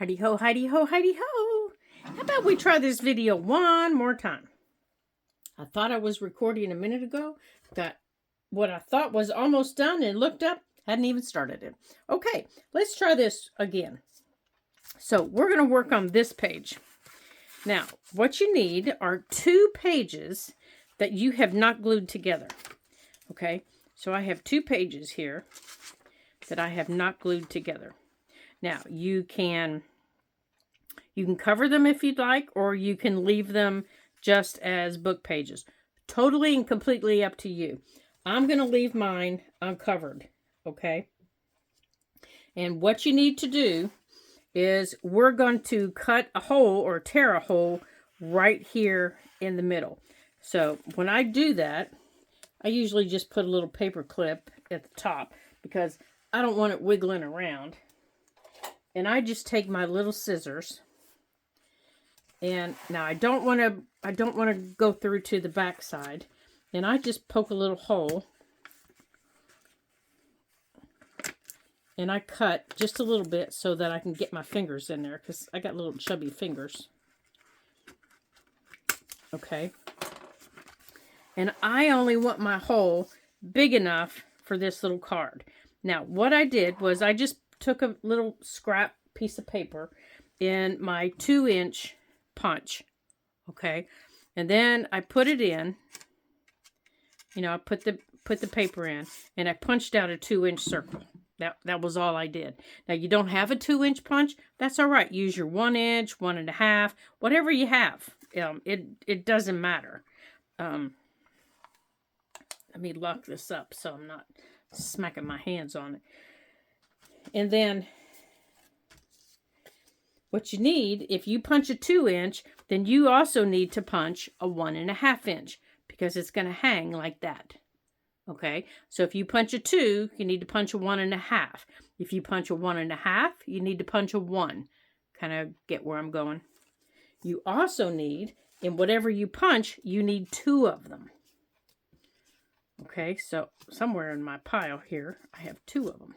Heidi ho, Heidi ho, Heidi ho. How about we try this video one more time? I thought I was recording a minute ago. Got what I thought was almost done and looked up. Hadn't even started it. Okay, let's try this again. So we're going to work on this page. Now, what you need are 2 pages that you have not glued together. Okay, so I have 2 pages here that I have not glued together. Now, you can cover them if you'd like, or you can leave them just as book pages. Totally and completely up to you. I'm going to leave mine uncovered, okay? And what you need to do is we're going to cut a hole or tear a hole right here in the middle. So when I do that, I usually just put a little paper clip at the top because I don't want it wiggling around. And I just take my little scissors, and now I don't want to go through to the back side, and I just poke a little hole, and I cut just a little bit so that I can get my fingers in there because I got little chubby fingers. Okay, and I only want my hole big enough for this little card. Now what I did was I just took a little scrap piece of paper in my 2-inch punch, okay, and then I put it in. You know, I put the paper in, and I punched out a 2-inch circle. That was all I did. Now you don't have a 2-inch punch. That's all right. Use your 1 inch, 1.5, whatever you have. It doesn't matter. Let me lock this up so I'm not smacking my hands on it. And then what you need, if you punch a 2-inch, then you also need to punch a 1.5 inch because it's going to hang like that. Okay, so if you punch a 2, you need to punch a 1.5. If you punch a 1.5, you need to punch a 1. Kind of get where I'm going. You also need, in whatever you punch, you need 2 of them. Okay, so somewhere in my pile here, I have 2 of them.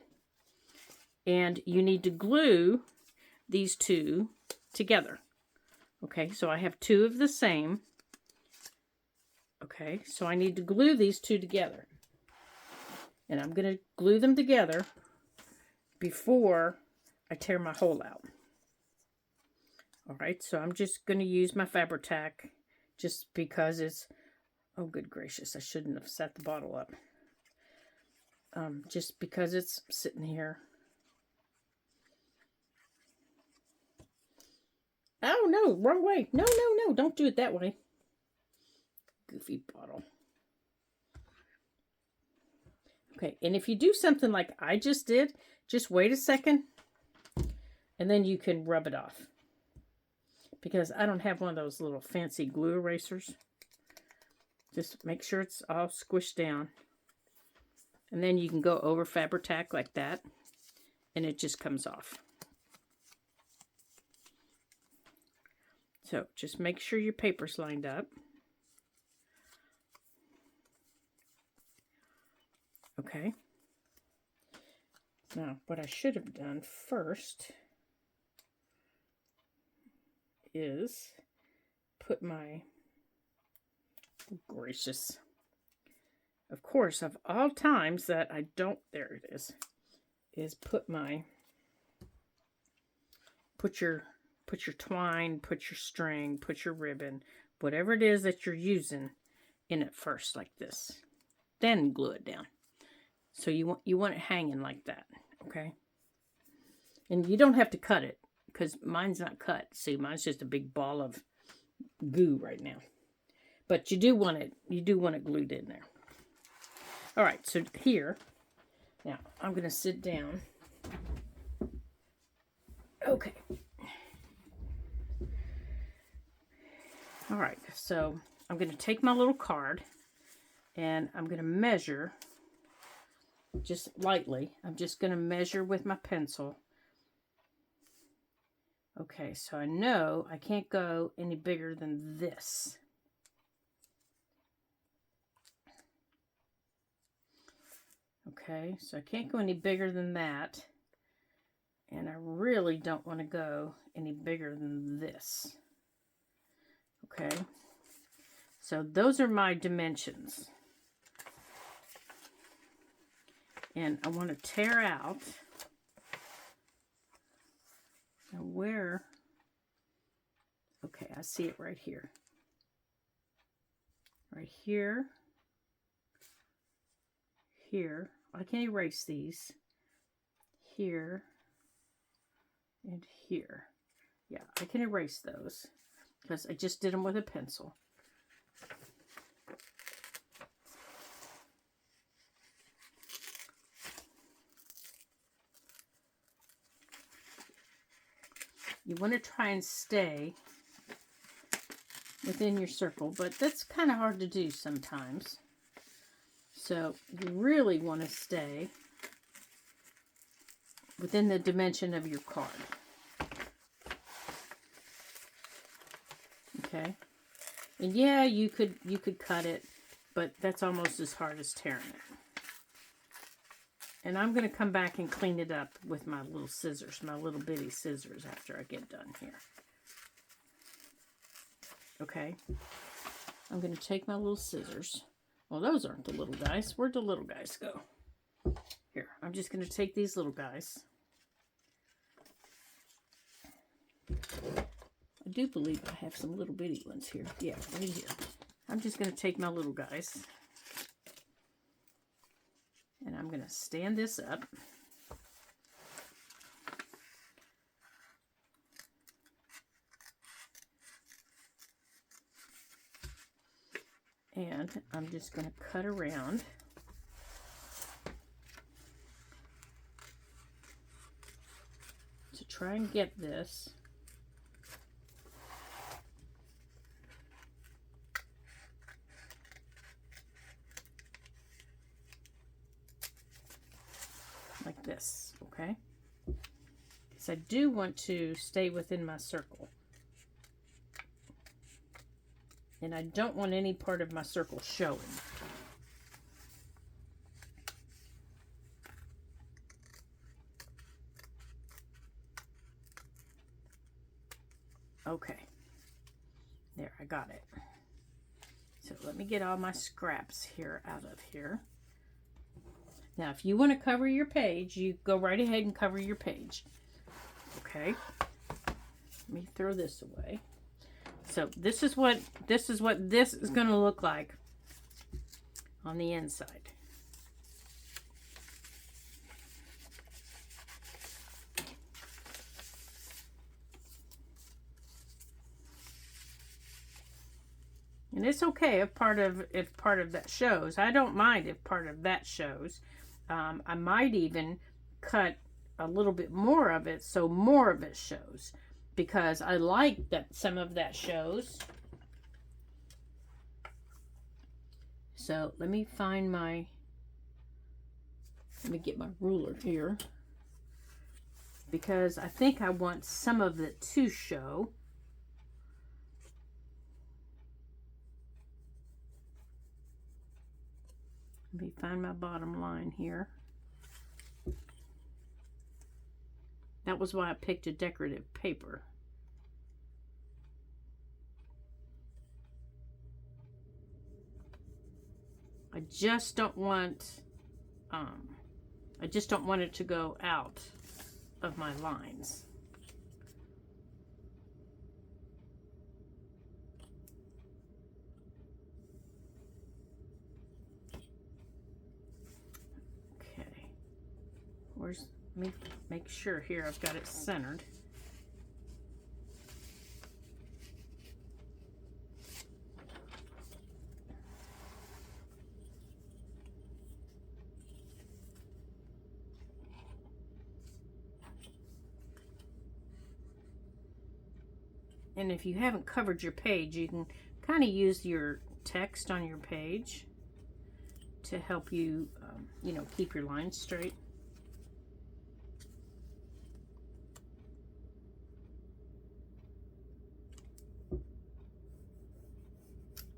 And you need to glue these 2 together. Okay, so I have 2 of the same. Okay, so I need to glue these 2 together. And I'm going to glue them together before I tear my hole out. All right, so I'm just going to use my Fabri-Tac just because it's, oh good gracious, I shouldn't have set the bottle up. Just because it's sitting here. Oh no, wrong way. No, don't do it that way. Goofy bottle. Okay, and if you do something like I just did, just wait a second, and then you can rub it off. Because I don't have one of those little fancy glue erasers. Just make sure it's all squished down. And then you can go over Fabri-Tac like that, and it just comes off. So just make sure your paper's lined up. Okay. Now, what I should have done first is put my, oh gracious, of course, of all times that I don't, there it is put your twine, put your string, put your ribbon, whatever it is that you're using in it first, like this. Then glue it down. So you want it hanging like that, okay? And you don't have to cut it because mine's not cut. See, mine's just a big ball of goo right now. But you do want it glued in there. All right, so here, now I'm going to sit down. Okay. All right, so I'm going to take my little card and I'm going to measure just lightly. I'm just going to measure with my pencil. Okay, so I know I can't go any bigger than this. Okay, so I can't go any bigger than that. And I really don't want to go any bigger than this. Okay. So those are my dimensions. And I want to tear out. Now where? Okay, I see it right here. Right here. Here. I can erase these. Here. And here. Yeah, I can erase those because I just did them with a pencil. You want to try and stay within your circle, but that's kind of hard to do sometimes. So you really want to stay within the dimension of your card. Okay. And yeah, you could cut it, but that's almost as hard as tearing it. And I'm going to come back and clean it up with my little scissors, my little bitty scissors after I get done here. Okay. I'm going to take my little scissors. Well, those aren't the little guys. Where'd the little guys go? Here, I'm just going to take these little guys. I do believe I have some little bitty ones here. Yeah, right here. I'm just going to take my little guys. And I'm going to stand this up. And I'm just going to cut around. To try and get this. Like this, okay? Because I do want to stay within my circle. And I don't want any part of my circle showing. Okay. There, I got it. So let me get all my scraps here out of here. Now, if you want to cover your page, you go right ahead and cover your page. Okay. Let me throw this away. So this is what this is going to look like on the inside. And it's okay if part of that shows. I don't mind if part of that shows. I might even cut a little bit more of it so more of it shows, because I like that some of that shows. So let me get my ruler here, because I think I want some of it to show. Let me find my bottom line here. That was why I picked a decorative paper. I just don't want it to go out of my lines. Okay. Let me make sure here I've got it centered. And if you haven't covered your page, you can kind of use your text on your page to help you, keep your lines straight.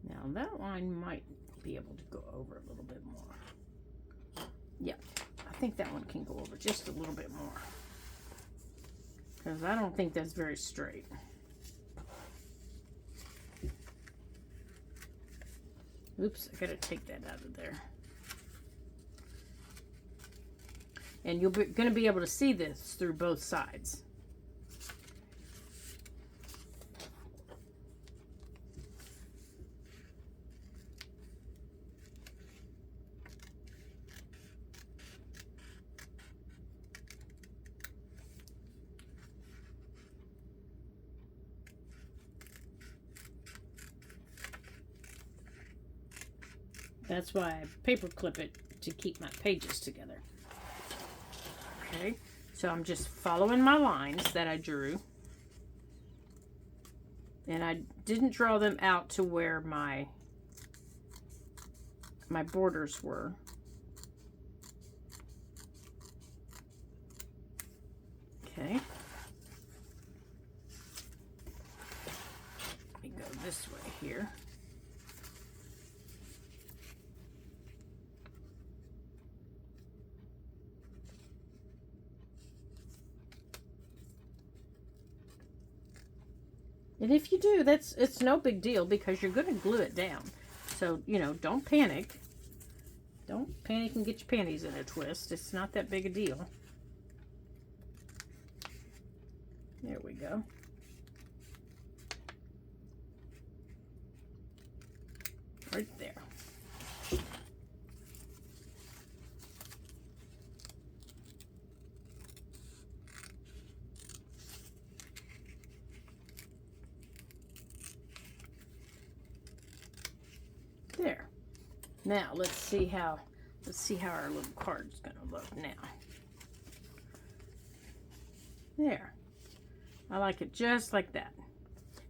Now that line might be able to go over a little bit more. Yeah, I think that one can go over just a little bit more. because I don't think that's very straight. Oops, I gotta take that out of there. And you're going to be able to see this through both sides. That's why I paper clip it to keep my pages together. Okay, so I'm just following my lines that I drew. And I didn't draw them out to where my borders were. Okay. Let me go this way here. And if you do, it's no big deal because you're going to glue it down. So, you know, don't panic. Don't panic and get your panties in a twist. It's not that big a deal. There we go. Right there. There. Now let's see how our little card's gonna look now. There. I like it just like that.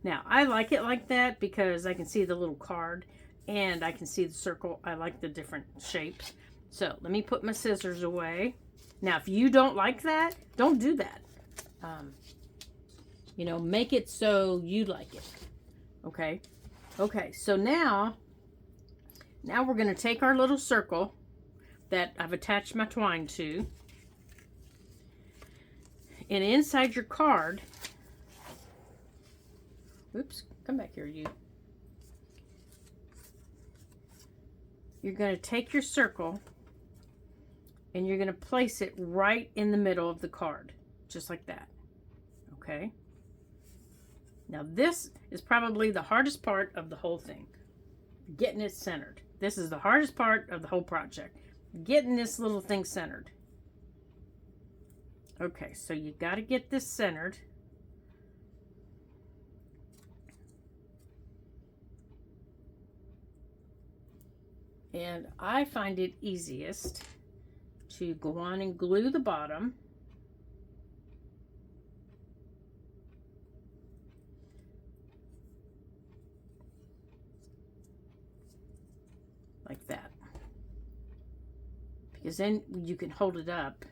Now I like it like that because I can see the little card and I can see the circle. I like the different shapes. So let me put my scissors away. Now if you don't like that, don't do that. You know, make it so you like it. Okay. Okay, so now we're going to take our little circle that I've attached my twine to, and inside your card, oops, come back here, you're going to take your circle and you're going to place it right in the middle of the card, just like that, okay? Now this is probably the hardest part of the whole thing, getting it centered. This is the hardest part of the whole project. Getting this little thing centered. Okay, so you got to get this centered. And I find it easiest to go on and glue the bottom. Like that. Because then you can hold it up.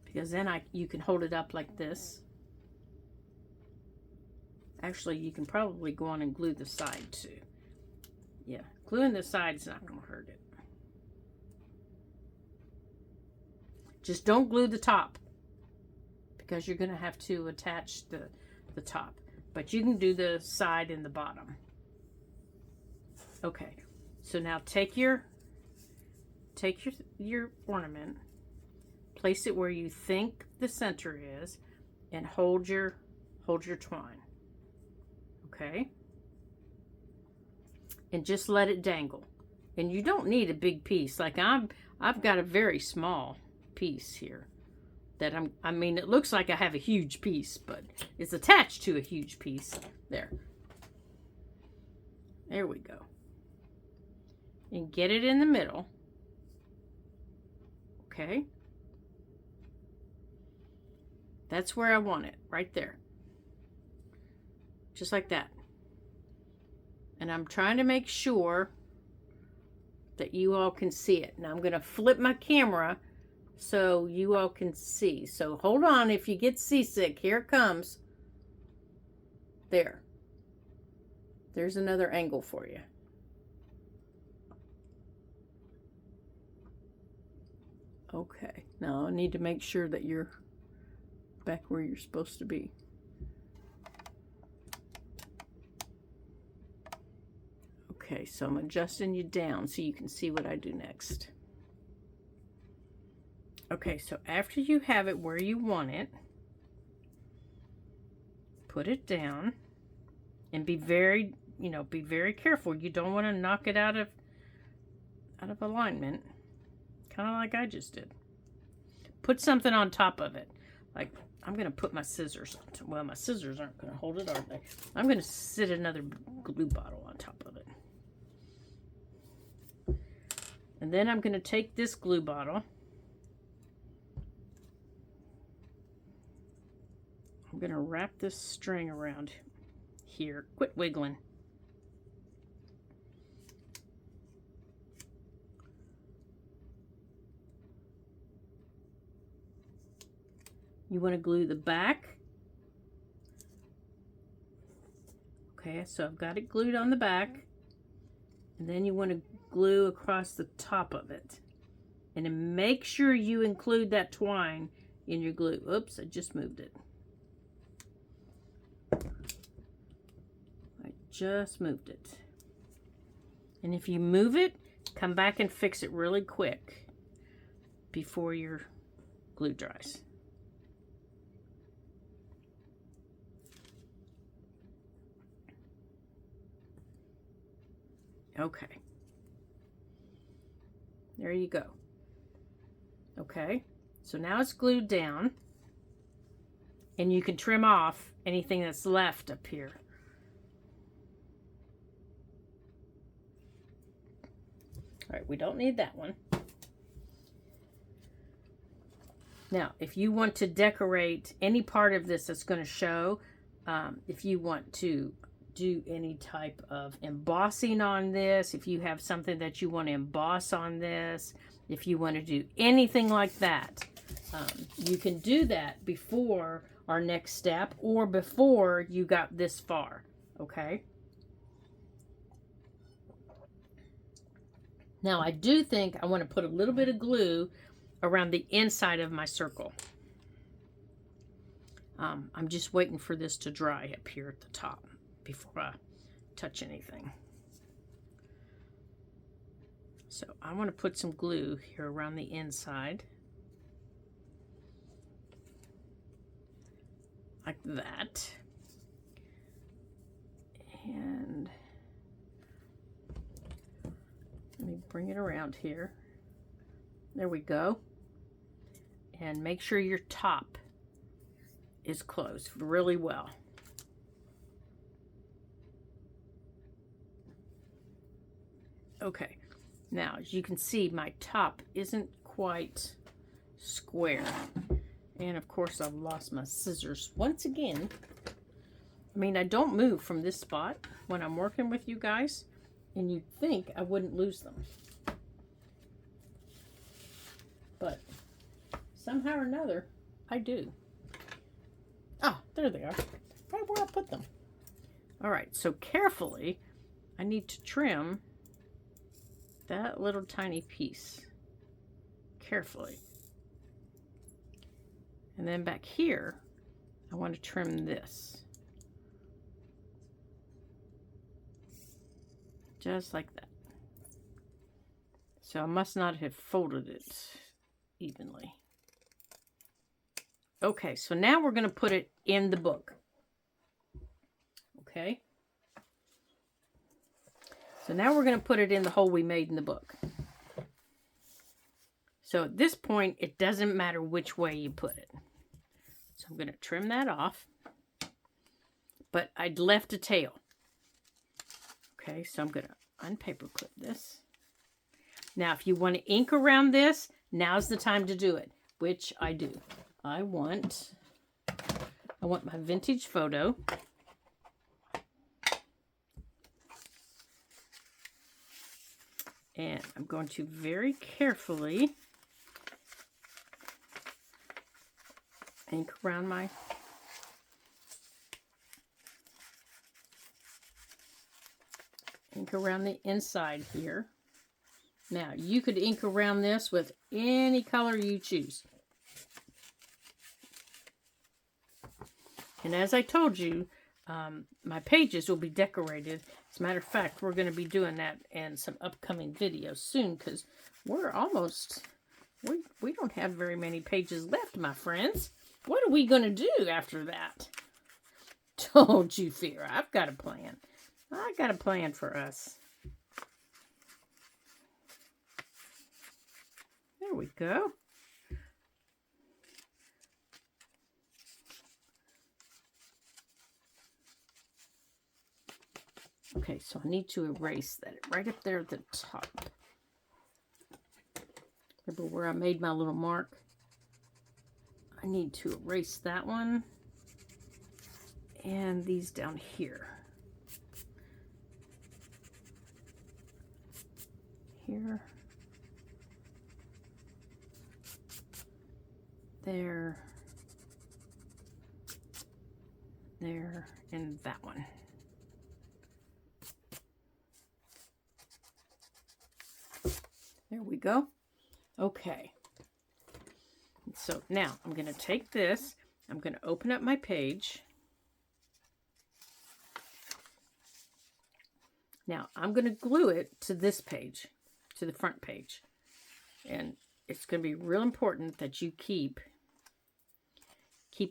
Because then you can hold it up like this. Actually, you can probably go on and glue the side too. Yeah, gluing the side's not going to hurt it. Just don't glue the top, because you're going to have to attach the top. But you can do the side and the bottom. Okay, so now take your ornament, place it where you think the center is, and hold your twine. Okay? And just let it dangle. And you don't need a big piece. Like I've got a very small piece here that I mean, it looks like I have a huge piece, but it's attached to a huge piece. There we go. And get it in the middle. Okay. That's where I want it, right there. Just like that. And I'm trying to make sure that you all can see it. Now I'm going to flip my camera so you all can see. So hold on, if you get seasick, here it comes. There. There's another angle for you. Okay, now I need to make sure that you're back where you're supposed to be. Okay, so I'm adjusting you down so you can see what I do next. Okay, so after you have it where you want it, put it down and be very, be very careful. You don't want to knock it out of alignment, kind of like I just did. Put something on top of it. Like, I'm going to put my scissors. Well, my scissors aren't going to hold it, are they? I'm going to sit another glue bottle on top of it. And then I'm going to take this glue bottle. I'm going to wrap this string around here. Quit wiggling. You want to glue the back. Okay, so I've got it glued on the back. And then you want to glue across the top of it. And then make sure you include that twine in your glue. Oops, I just moved it. I just moved it. And if you move it, come back and fix it really quick before your glue dries. Okay. There you go. Okay. So now it's glued down. And you can trim off anything that's left up here. All right, we don't need that one. Now, if you want to decorate any part of this that's going to show, if you want to do any type of embossing on this, if you have something that you want to emboss on this, if you want to do anything like that, you can do that before our next step or before you got this far, okay? Now, I do think I want to put a little bit of glue around the inside of my circle. I'm just waiting for this to dry up here at the top before I touch anything. So I want to put some glue here around the inside. Like that. And let me bring it around here. There we go. And make sure your top is closed really well. Okay, now as you can see, my top isn't quite square. And of course, I've lost my scissors once again. I mean, I don't move from this spot when I'm working with you guys, and you'd think I wouldn't lose them. But somehow or another, I do. Oh, there they are. Right where I put them. All right, so carefully, I need to trim that little tiny piece. Carefully. And then back here, I want to trim this. Just like that. So I must not have folded it evenly. Okay, so now we're going to put it in the book. Okay. So now we're going to put it in the hole we made in the book. So at this point, it doesn't matter which way you put it. So I'm going to trim that off. But I'd left a tail. Okay, so I'm going to unpaper clip this. Now, if you want to ink around this, now's the time to do it, which I do. I want my vintage photo. And I'm going to very carefully ink around the inside here. Now, you could ink around this with any color you choose. And as I told you, my pages will be decorated. As a matter of fact, we're going to be doing that in some upcoming videos soon, because we're almost, we don't have very many pages left, my friends. What are we going to do after that? Don't you fear. I've got a plan. I got a plan for us. There we go. Okay, so I need to erase that right up there at the top. Remember where I made my little mark? I need to erase that one. And these down here. Here. There. There. And that one. There we go. Okay. So now I'm going to take this. I'm going to open up my page. Now I'm going to glue it to this page, to the front page. And it's going to be real important that you keep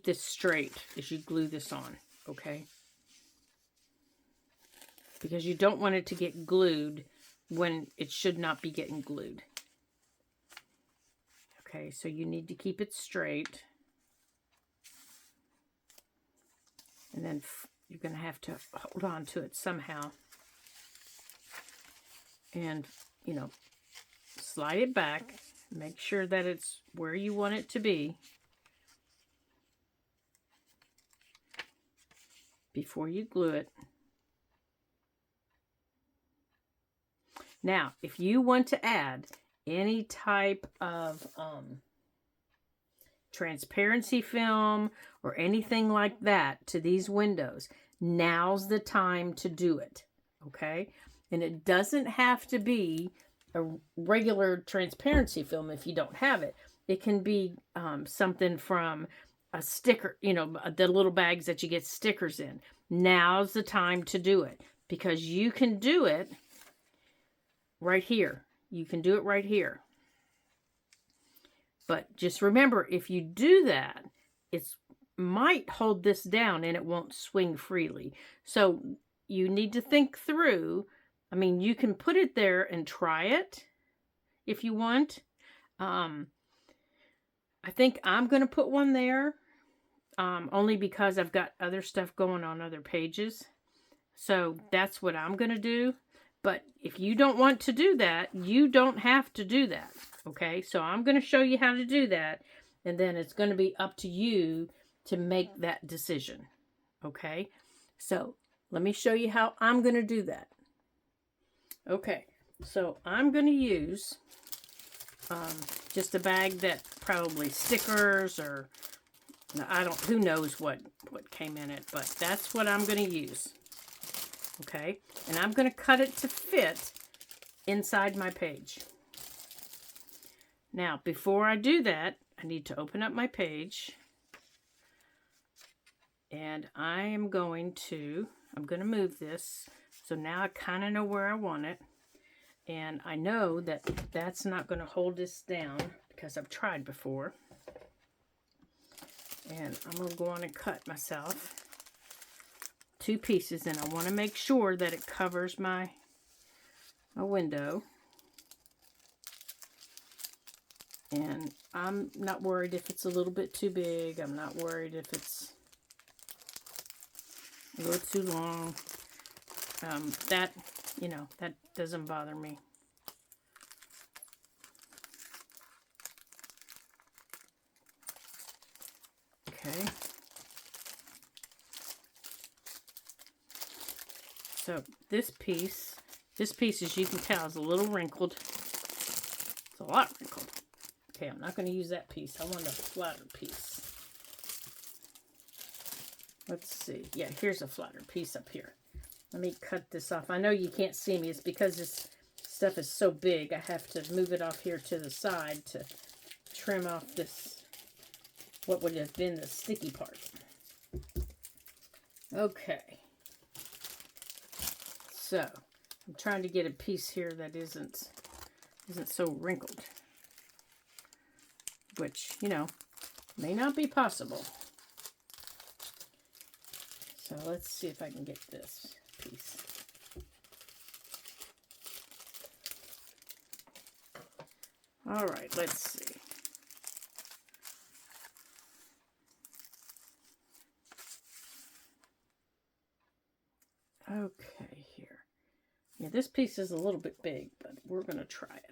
this straight as you glue this on, okay? Because you don't want it to get glued when it should not be getting glued. Okay, so you need to keep it straight. And then you're going to have to hold on to it somehow. And, you know, slide it back. Make sure that it's where you want it to be before you glue it. Now, if you want to add any type of transparency film or anything like that to these windows, now's the time to do it, okay? And it doesn't have to be a regular transparency film if you don't have it. It can be something from a sticker, you know, the little bags that you get stickers in. Now's the time to do it, because you can do it right here. You can do it right here. But just remember, if you do that, it might hold this down and it won't swing freely. So you need to think through. I mean, you can put it there and try it if you want. I think I'm going to put one there only because I've got other stuff going on other pages. So that's what I'm going to do. But if you don't want to do that, you don't have to do that. Okay, so I'm going to show you how to do that. And then it's going to be up to you to make that decision. Okay, so let me show you how I'm going to do that. Okay, so I'm going to use just a bag that probably stickers or I don't, who knows what came in it, but that's what I'm going to use. Okay, and I'm going to cut it to fit inside my page. Now, before I do that, I need to open up my page. And I'm going to move this. So now I kind of know where I want it. And I know that that's not going to hold this down because I've tried before. And I'm going to go on and cut myself 2 pieces. And I want to make sure that it covers my window. And I'm not worried if it's a little bit too big. I'm not worried if it's a little too long. That, you know, that doesn't bother me. Okay. So this piece, as you can tell, is a little wrinkled. It's a lot wrinkled. Okay, I'm not going to use that piece. I want a flatter piece. Let's see. Yeah, here's a flatter piece up here. Let me cut this off. I know you can't see me. It's because this stuff is so big. I have to move it off here to the side to trim off this, what would have been the sticky part. Okay. So, I'm trying to get a piece here that isn't so wrinkled. Which, you know, may not be possible. So let's see if I can get this piece. All right, let's see. Okay, here. Yeah, this piece is a little bit big, but we're going to try it.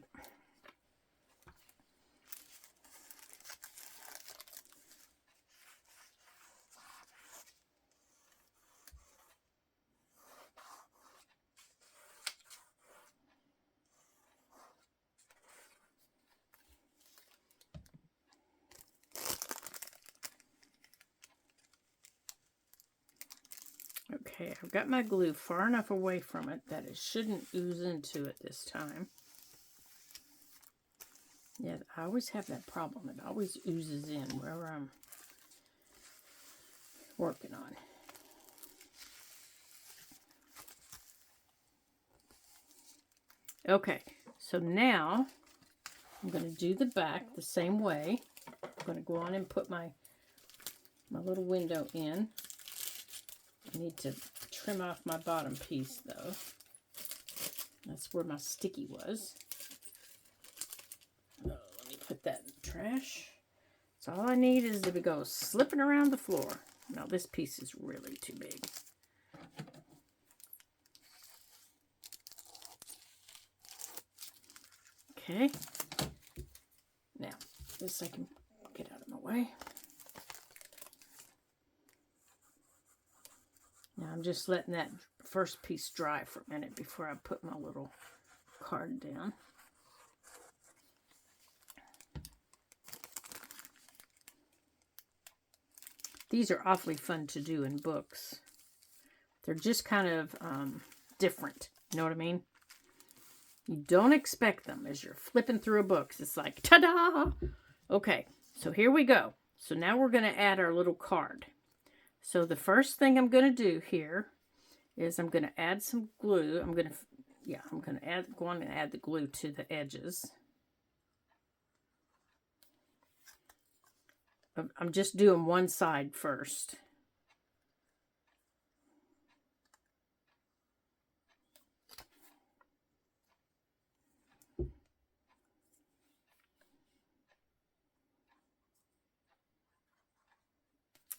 Okay, I've got my glue far enough away from it that it shouldn't ooze into it this time. Yeah, I always have that problem. It always oozes in wherever I'm working on. Okay, so now I'm going to do the back the same way. I'm going to go on and put my little window in. I need to trim off my bottom piece though. That's where my sticky was. Oh, let me put that in the trash. So all I need is to go slipping around the floor. Now this piece is really too big. Okay. Now, this I can get out of my way. Now I'm just letting that first piece dry for a minute before I put my little card down. These are awfully fun to do in books. They're just kind of different. You know what I mean? You don't expect them as you're flipping through a book. It's like, ta-da! Okay, so here we go. So now we're going to add our little card. So the first thing I'm going to do here is I'm going to add some glue. I'm going to go on and add the glue to the edges. I'm just doing one side first.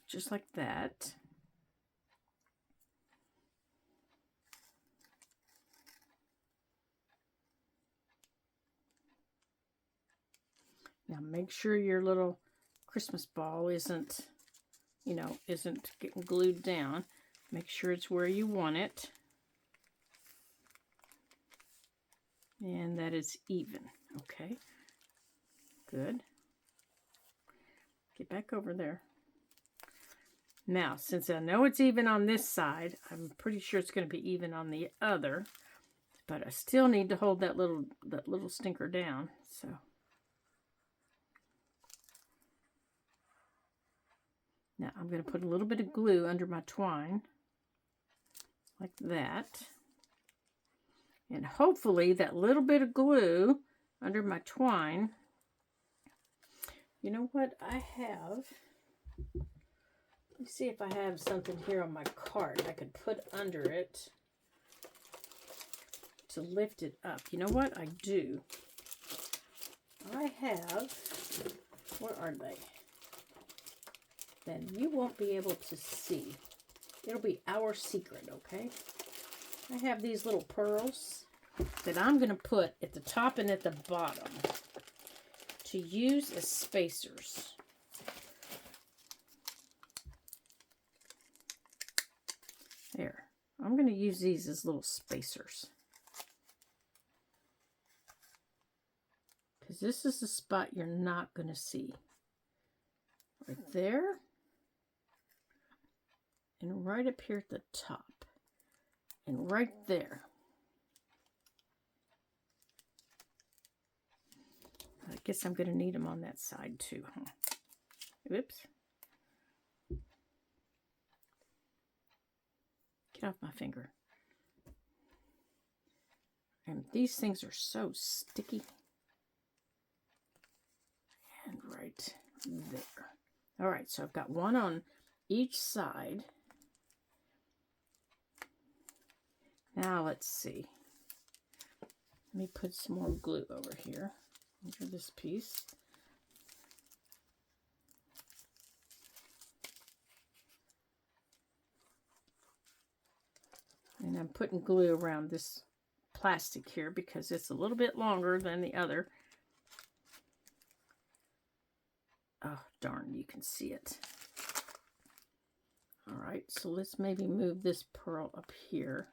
Just like that. Now make sure your little Christmas ball isn't getting glued down. Make sure it's where you want it. And that it's even. Okay. Good. Get back over there. Now, since I know it's even on this side, I'm pretty sure it's going to be even on the other. But I still need to hold that little stinker down. So now I'm going to put a little bit of glue under my twine. Like that. And hopefully that little bit of glue under my twine. You know what I have? Let's see if I have something here on my card I could put under it to lift it up. You know what? I do. I have, where are they? Then you won't be able to see. It'll be our secret, okay? I have these little pearls that I'm going to put at the top and at the bottom to use as spacers. There. I'm going to use these as little spacers. Because this is the spot you're not going to see. Right there. And right up here at the top. And right there. I guess I'm going to need them on that side too, huh? Oops. Get off my finger. And these things are so sticky. And right there. All right, so I've got one on each side. Now let's see. Let me put some more glue over here over this piece. And I'm putting glue around this plastic here because it's a little bit longer than the other. Oh, darn, you can see it. All right, so let's maybe move this pearl up here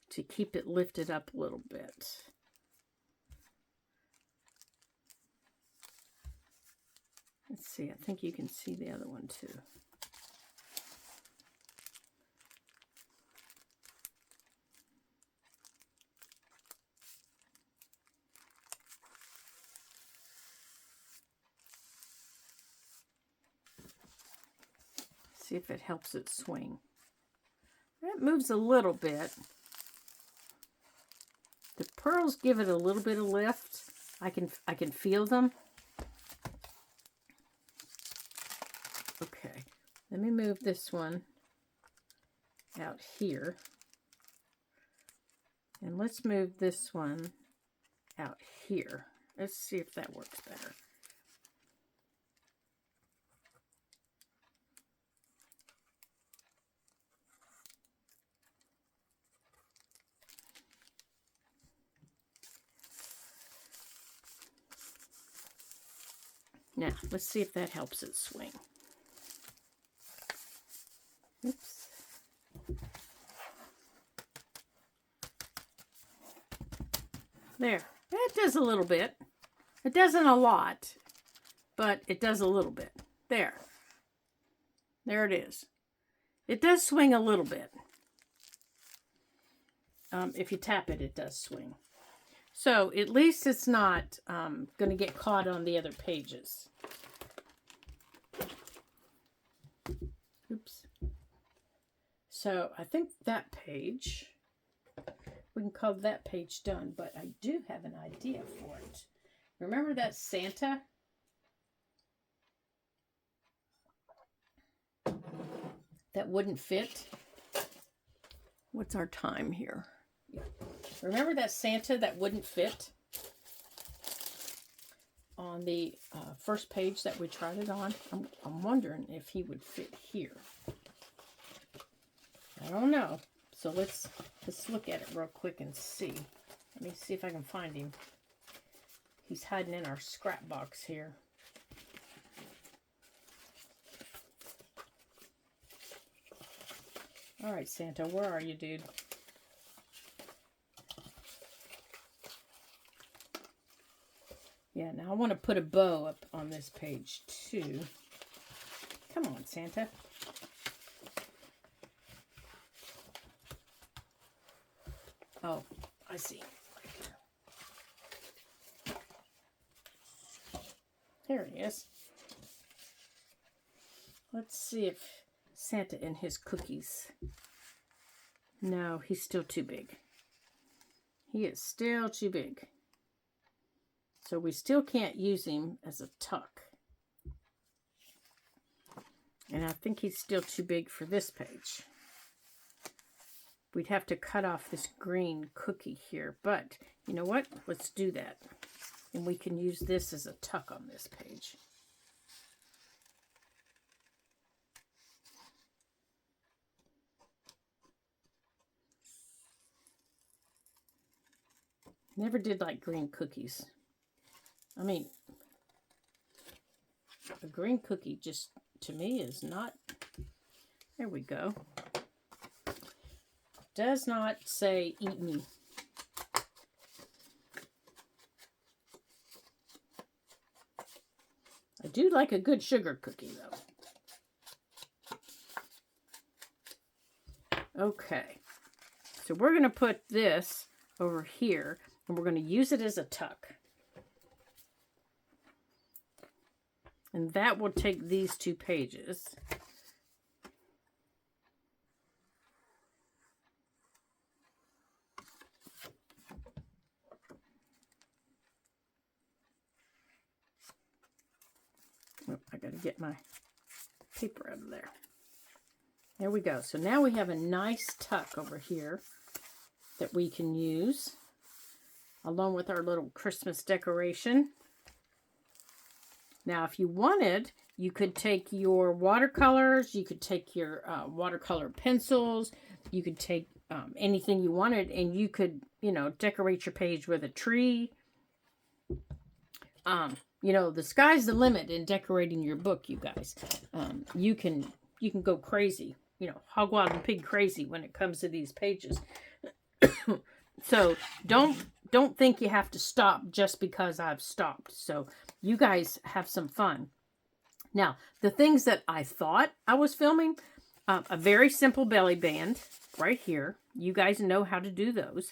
to keep it lifted up a little bit. Let's see, I think you can see the other one too. See if it helps it swing. It moves a little bit. The pearls give it a little bit of lift. I can feel them. Okay, let me move this one out here. And let's move this one out here. Let's see if that works better. Now, let's see if that helps it swing. Oops. There. It does a little bit. It doesn't a lot, but it does a little bit. There. There it is. It does swing a little bit. If you tap it, it does swing. So at least it's not going to get caught on the other pages. Oops. So I think that page, we can call that page done, but I do have an idea for it. Remember that Santa? That wouldn't fit? What's our time here? Yeah. Remember that Santa that wouldn't fit on the first page that we tried it on? I'm wondering if he would fit here. I don't know. So let's look at it real quick and see. Let me see if I can find him. He's hiding in our scrap box here. All right, Santa, where are you, dude? Yeah, now I want to put a bow up on this page too. Come on, Santa. Oh, I see. There he is. Let's see if Santa and his cookies. No, he's still too big. He is still too big. So we still can't use him as a tuck. And I think he's still too big for this page. We'd have to cut off this green cookie here. But you know what? Let's do that. And we can use this as a tuck on this page. Never did like green cookies. I mean, a green cookie just, to me, is not... There we go. Does not say, eat me. I do like a good sugar cookie, though. Okay. So we're going to put this over here, and we're going to use it as a tuck. And that will take these two pages. Oh, I got to get my paper out of there. There we go. So now we have a nice tuck over here that we can use along with our little Christmas decoration. Now, if you wanted, you could take your watercolors, you could take your watercolor pencils, you could take anything you wanted, and you could, you know, decorate your page with a tree. You know, the sky's the limit in decorating your book, you guys. You can go crazy, you know, hog wild and pig crazy when it comes to these pages. So don't think you have to stop just because I've stopped. So you guys have some fun. Now, the things that I thought I was filming, a very simple belly band right here. You guys know how to do those.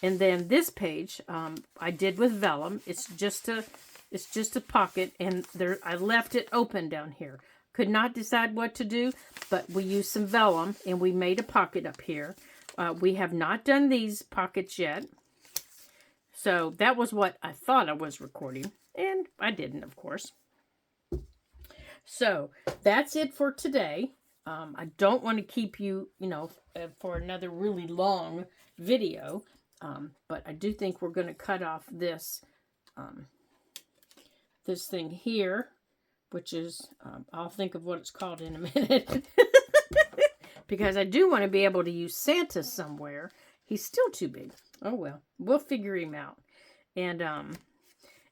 And then this page, I did with vellum. It's just a pocket, and there I left it open down here. Could not decide what to do, but we used some vellum, and we made a pocket up here. We have not done these pockets yet. So that was what I thought I was recording, and I didn't, of course. So that's it for today. I don't want to keep you, you know, for another really long video. But I do think we're going to cut off this, this thing here, which is, I'll think of what it's called in a minute. Because I do want to be able to use Santa somewhere. He's still too big. Oh well, we'll figure him out. And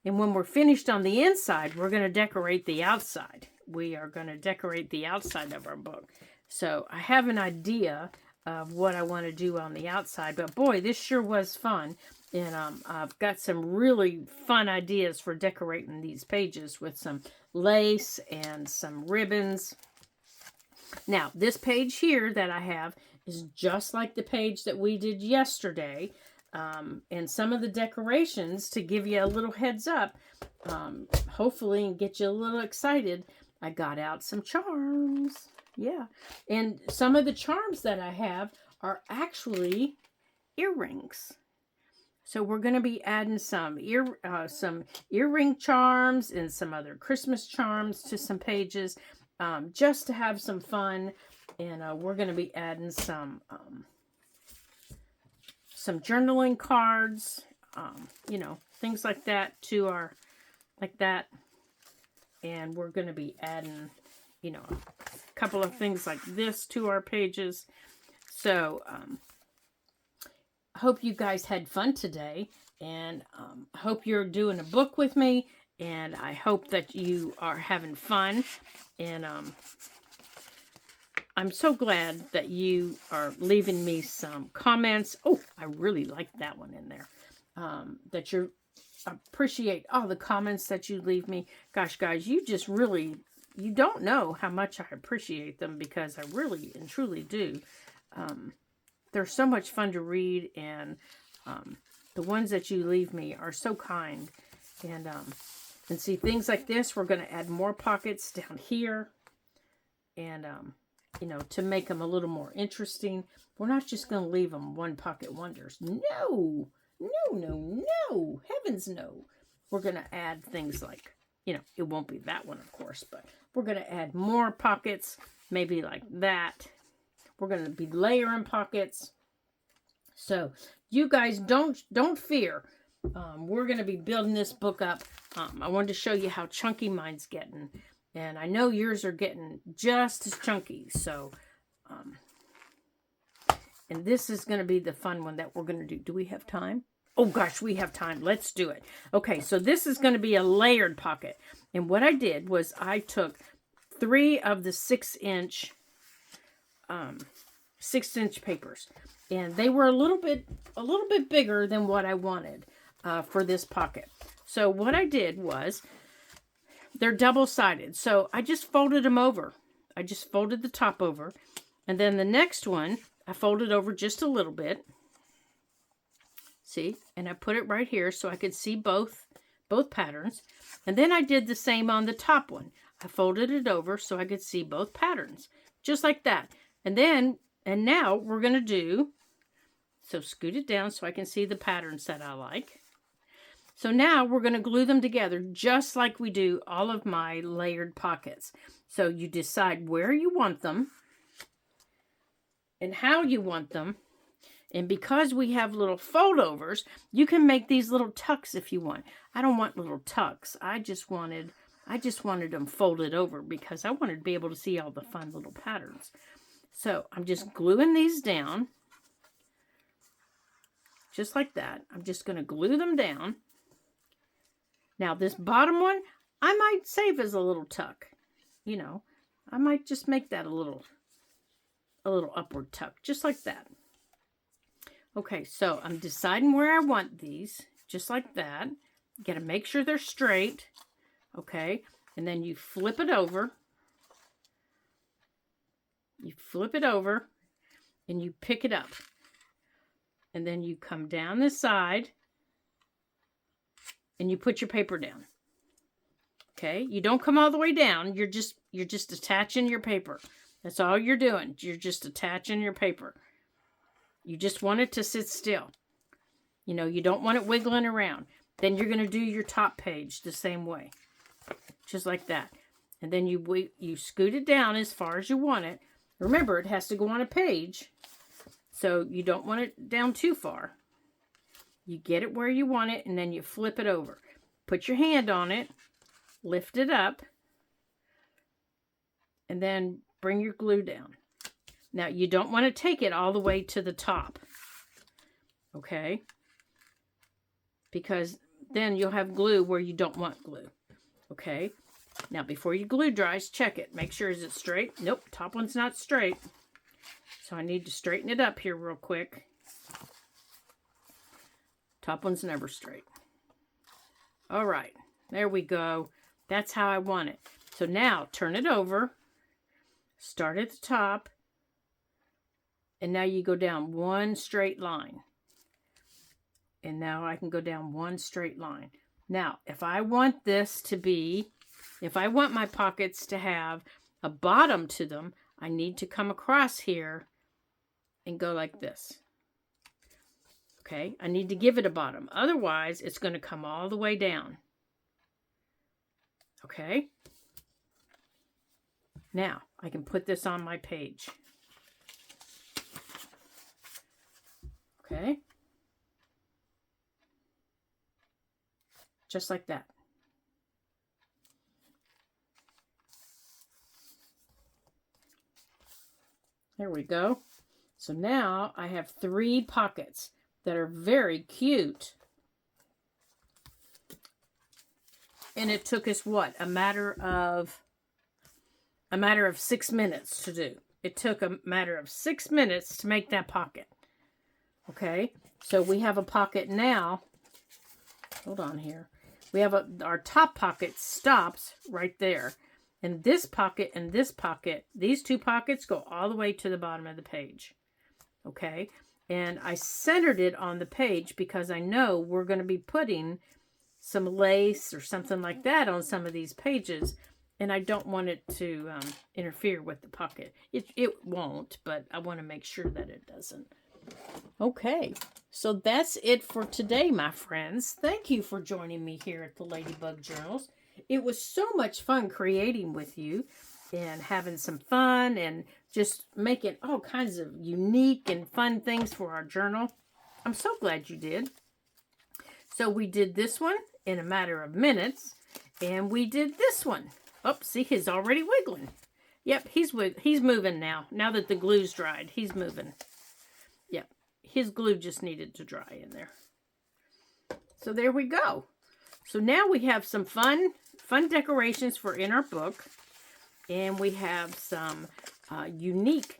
when we're finished on the inside, we're going to decorate the outside. We are going to decorate the outside of our book. So I have an idea of what I want to do on the outside. But boy, this sure was fun. And I've got some really fun ideas for decorating these pages with some lace and some ribbons. Now, this page here that I have is just like the page that we did yesterday. And some of the decorations, to give you a little heads up, hopefully, and get you a little excited, I got out some charms. Yeah. And some of the charms that I have are actually earrings. So we're going to be adding some earring charms and some other Christmas charms to some pages, just to have some fun. And we're going to be adding some journaling cards, you know, things like that to our, like that. And we're going to be adding, you know, a couple of things like this to our pages. So, I hope you guys had fun today, and I hope you're doing a book with me, and I hope that you are having fun. And I'm so glad that you are leaving me some comments. Oh, I really like that one in there. That you appreciate all the comments that you leave me. Gosh, guys, you just really, you don't know how much I appreciate them, because I really and truly do. They're so much fun to read, and the ones that you leave me are so kind. And see, things like this, we're going to add more pockets down here, and you know, to make them a little more interesting. We're not just going to leave them one pocket wonders. No, no, no, no, heavens no. We're going to add things like, you know, it won't be that one, of course, but we're going to add more pockets, maybe like that. We're going to be layering pockets. So you guys don't fear. We're going to be building this book up. I wanted to show you how chunky mine's getting. And I know yours are getting just as chunky. So, and this is going to be the fun one that we're going to do. Do we have time? Oh gosh, we have time. Let's do it. Okay, so this is going to be a layered pocket. And what I did was I took 3 of the 6-inch 6-inch papers, and they were a little bit bigger than what I wanted for this pocket. So what I did was, they're double-sided, so I just folded them over. I just folded the top over, and then the next one I folded over just a little bit. See, and I put it right here so I could see both patterns. And then I did the same on the top one. I folded it over so I could see both patterns, just like that. And now we're going to do, so scoot it down so I can see the patterns that I like. So now we're going to glue them together just like we do all of my layered pockets. So you decide where you want them and how you want them. And because we have little foldovers, you can make these little tucks if you want. I don't want little tucks. I just wanted them folded over because I wanted to be able to see all the fun little patterns. So I'm just gluing these down. Just like that. I'm just going to glue them down. Now this bottom one, I might save as a little tuck. You know, I might just make that a little upward tuck, just like that. Okay, so I'm deciding where I want these, just like that. You got to make sure they're straight. Okay, and then you flip it over. You flip it over, and you pick it up. And then you come down this side, and you put your paper down. Okay, you don't come all the way down. You're just attaching your paper. That's all you're doing. You're just attaching your paper. You just want it to sit still. You know, you don't want it wiggling around. Then you're going to do your top page the same way. Just like that. And then you scoot it down as far as you want it. Remember, it has to go on a page. So you don't want it down too far. You get it where you want it, and then you flip it over. Put your hand on it. Lift it up. And then bring your glue down. Now, you don't want to take it all the way to the top, okay? Because then you'll have glue where you don't want glue, okay? Now, before your glue dries, check it. Make sure, is it straight? Nope, top one's not straight. So I need to straighten it up here real quick. Top one's never straight. All right, there we go. That's how I want it. So now, turn it over. Start at the top. And now you go down one straight line. And now I can go down one straight line. Now, if I want my pockets to have a bottom to them, I need to come across here and go like this. Okay, I need to give it a bottom. Otherwise, it's going to come all the way down. Okay. Now, I can put this on my page. Okay. Just like that. There we go. So now I have 3 pockets that are very cute. And it took us what? A matter of 6 minutes to do. It took a matter of 6 minutes to make that pocket. Okay, so we have a pocket now. Hold on here. We have our top pocket stops right there. And this pocket and this pocket, these 2 pockets go all the way to the bottom of the page. Okay, and I centered it on the page because I know we're going to be putting some lace or something like that on some of these pages. And I don't want it to interfere with the pocket. It won't, but I want to make sure that it doesn't. Okay, so that's it for today, my friends. Thank you for joining me here at the Ladybug Journals. It was so much fun creating with you and having some fun and just making all kinds of unique and fun things for our journal. I'm so glad you did. So we did this one in a matter of minutes, and we did this one. Oh, see, he's already wiggling. Yep, he's moving now. Now that the glue's dried, he's moving. Yep, his glue just needed to dry in there. So there we go. So now we have some fun decorations for in our book. And we have some unique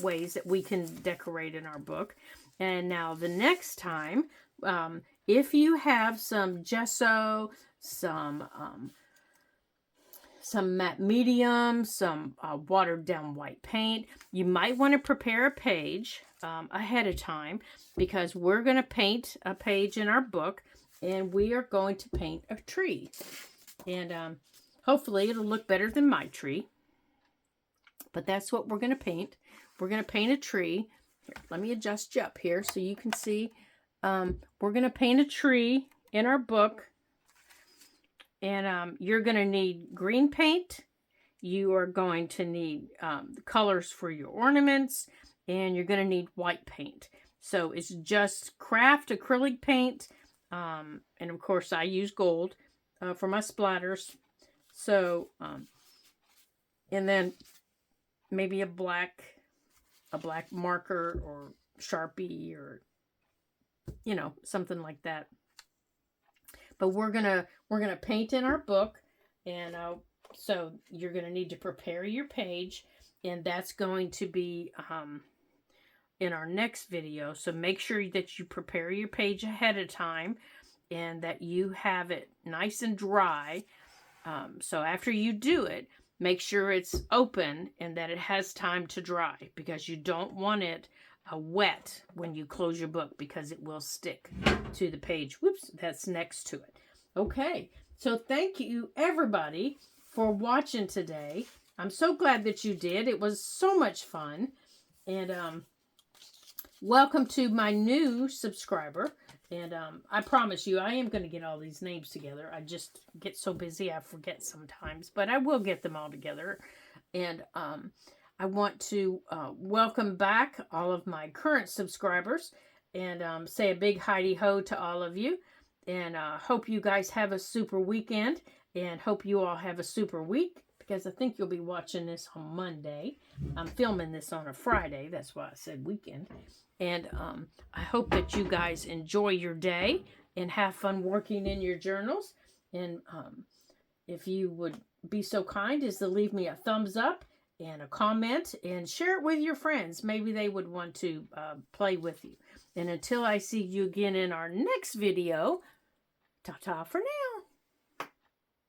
ways that we can decorate in our book. And now the next time, if you have some gesso, some matte medium, some watered down white paint, you might want to prepare a page ahead of time because we're going to paint a page in our book and we are going to paint a tree. And hopefully it'll look better than my tree. But that's what we're going to paint. We're going to paint a tree. Here, let me adjust you up here so you can see. We're going to paint a tree in our book. And you're going to need green paint. You are going to need colors for your ornaments. And you're going to need white paint. So it's just craft acrylic paint. And of course I use gold for my splatters. So, and then maybe a black marker or Sharpie or, you know, something like that. But we're gonna paint in our book, and so you're gonna need to prepare your page, and that's going to be in our next video. So make sure that you prepare your page ahead of time, and that you have it nice and dry. So after you do it, make sure it's open and that it has time to dry, because you don't want it wet when you close your book, because it will stick to the page. Whoops, that's next to it. Okay, so thank you everybody for watching today. I'm so glad that you did. It was so much fun. And welcome to my new subscriber. And I promise you, I am going to get all these names together. I just get so busy, I forget sometimes. But I will get them all together. And I want to welcome back all of my current subscribers. And say a big hi-de-ho to all of you. And hope you guys have a super weekend. And hope you all have a super week. Because I think you'll be watching this on Monday. I'm filming this on a Friday. That's why I said weekend. And I hope that you guys enjoy your day and have fun working in your journals. And if you would be so kind as to leave me a thumbs up and a comment and share it with your friends. Maybe they would want to play with you. And until I see you again in our next video, ta-ta for now.